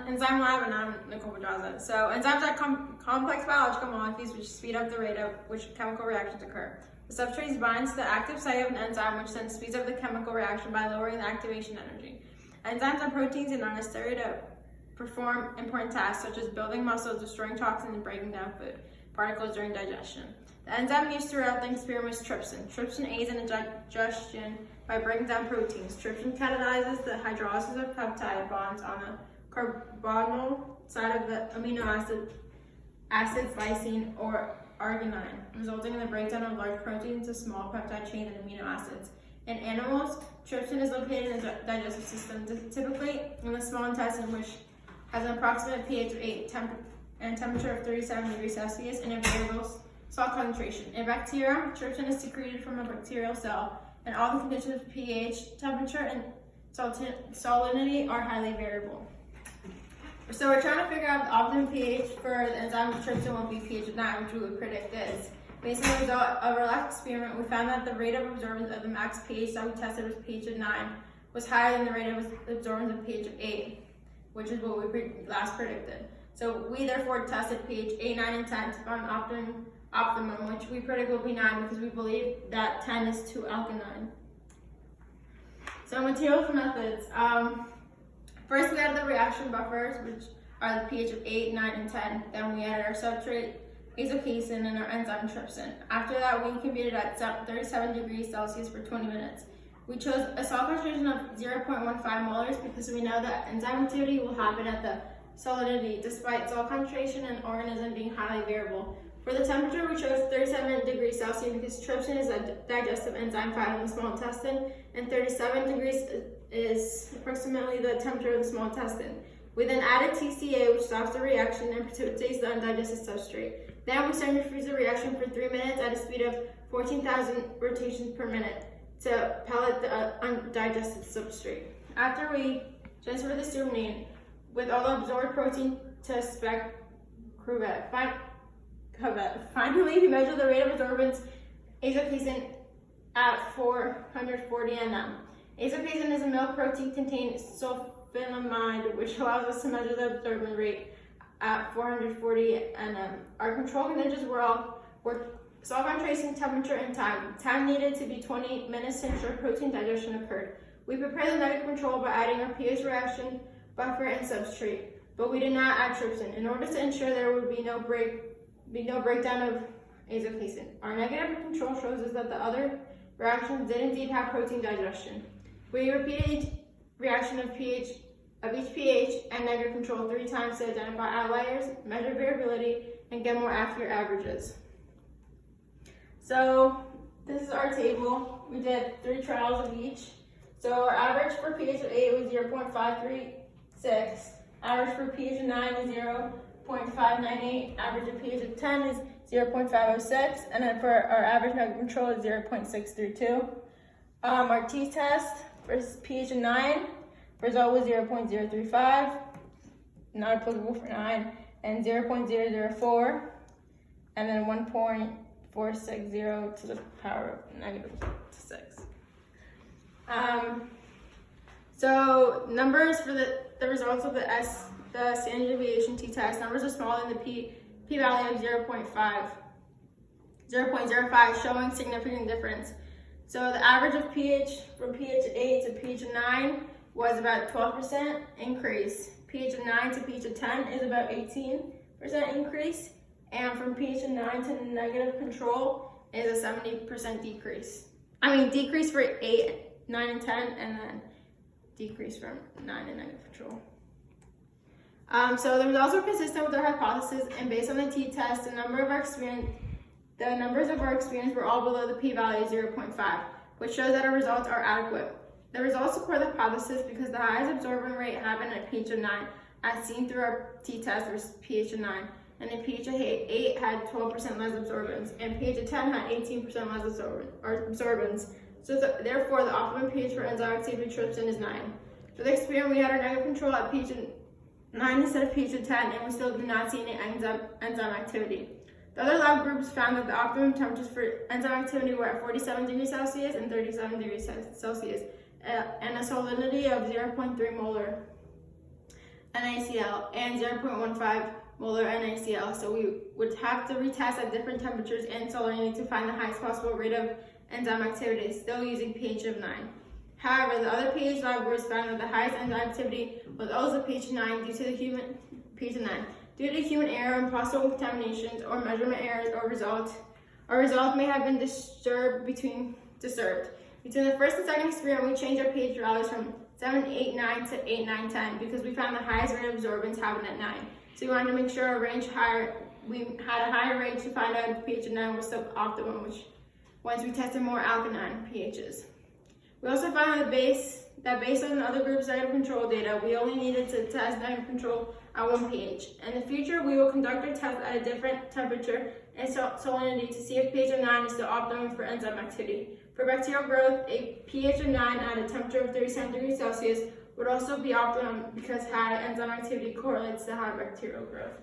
Enzyme Lab, and I'm Nicole Pedraza. So enzymes are complex biological molecules which speed up the rate at which chemical reactions occur. The substrate binds to the active site of an enzyme, which then speeds up the chemical reaction by lowering the activation energy. Enzymes are proteins and are necessary to perform important tasks such as building muscle, destroying toxins, and breaking down food particles during digestion. The enzyme used throughout the experiment was trypsin. Trypsin aids in digestion by breaking down proteins. Trypsin catalyzes the hydrolysis of peptide bonds on the carbonyl side of the amino acids lysine or arginine, resulting in the breakdown of large proteins to small peptide chains and amino acids. In animals, trypsin is located in the digestive system, typically in the small intestine, which has an approximate pH of 8 and temperature of 37 degrees Celsius and a variable salt concentration. In bacteria, trypsin is secreted from a bacterial cell, and all the conditions of pH, temperature, and salinity are highly variable. So we're trying to figure out the optimum pH for the enzyme trypsin will be pH of 9, which we would predict is. Based on the result of our last experiment, we found that the rate of absorbance of the max pH that we tested was pH of 9, was higher than the rate of absorbance of pH of 8, which is what we last predicted. So we therefore tested pH 8, 9, and 10 to find optimum, which we predict will be 9 because we believe that 10 is too alkaline. So materials and methods. First, we added the reaction buffers, which are the pH of 8, 9, and 10. Then we added our substrate, azocasein, and our enzyme trypsin. After that, we incubated at 37 degrees Celsius for 20 minutes. We chose a salt concentration of 0.15 molars because we know that enzyme activity will happen at the salinity, despite salt concentration and organism being highly variable. For the temperature, we chose 37 degrees Celsius because trypsin is a digestive enzyme found in the small intestine, and 37 degrees is approximately the temperature of the small intestine. We then added TCA, which stops the reaction and precipitates the undigested substrate. Then we centrifuge the reaction for 3 minutes at a speed of 14,000 rotations per minute to pellet the undigested substrate. After we transfer the serine with all the absorbed protein to spec cuvette. Finally, we measure the rate of absorbance azocasein at 440 nm. Azocasein is a milk protein containing sulfonamide, which allows us to measure the absorbance rate at 440 nm. Our control conditions were salt concentration, temperature, and time. Time needed to be 20 minutes to ensure protein digestion occurred. We prepared the negative control by adding our pH reaction buffer and substrate, but we did not add trypsin in order to ensure there would be no breakdown of azocasein. Our negative control shows us that the other reactions did indeed have protein digestion. We repeated each reaction of each pH and negative control 3 times to identify outliers, measure variability, and get more accurate averages. So this is our table. We did 3 trials of each. So our average for pH of 8 was 0.536. Average for pH of 9 is 0.598. Average of pH of 10 is 0.506. And then for our average negative control is 0.632. Our t-test for pH of 9, result was 0.035, not applicable for 9, and 0.004, and then 1.460 to the power of negative 6. So numbers for the results of the standard deviation t-test, numbers are smaller than the p-value of 0.05, showing significant difference. So the average of pH from pH of 8 to pH of 9 was about 12% increase. pH of 9 to pH of 10 is about 18% increase. And from pH of 9 to negative control is a 70% decrease. Decrease for 8, 9, and 10, and then decrease from 9 to negative control. So the results were consistent with our hypothesis, and based on the t-test, the numbers of our experience were all below the p-value of 0.5, which shows that our results are adequate. The results support the hypothesis because the highest absorbance rate happened at pH of 9, as seen through our t-test versus pH of 9, and in pH of 8 had 12% less absorbance, and pH of 10 had 18% less absorbance. So therefore, the optimum pH for enzyme activity trypsin is 9. For the experiment, we had our negative control at pH of 9 instead of pH of 10, and we still did not see any enzyme activity. The other lab groups found that the optimum temperatures for enzyme activity were at 47 degrees Celsius and 37 degrees Celsius, and a salinity of 0.3 molar. NaCl and 0.15 molar NaCl. So we would have to retest at different temperatures and salinity to find the highest possible rate of enzyme activity, still using pH of 9. However, the other pH laboratories found that the highest enzyme activity was also pH of 9 due to the human pH of 9. Due to human error and possible contaminations or measurement errors or results, our results may have been disturbed. Between the first and second experiment, we changed our pH values from 789 to 8910 because we found the highest rate of absorbance happened at 9. So we wanted to make sure our range higher. We had a higher range to find out if pH of 9 was suboptimal, which once we tested more alkaline pHs. We also found that based on other groups' negative control data, we only needed to test negative control at 1 pH. In the future, we will conduct our test at a different temperature and salinity to see if pH of 9 is the optimum for enzyme activity. For bacterial growth, a pH of 9 at a temperature of 37 degrees Celsius would also be optimum because high enzyme activity correlates to high bacterial growth.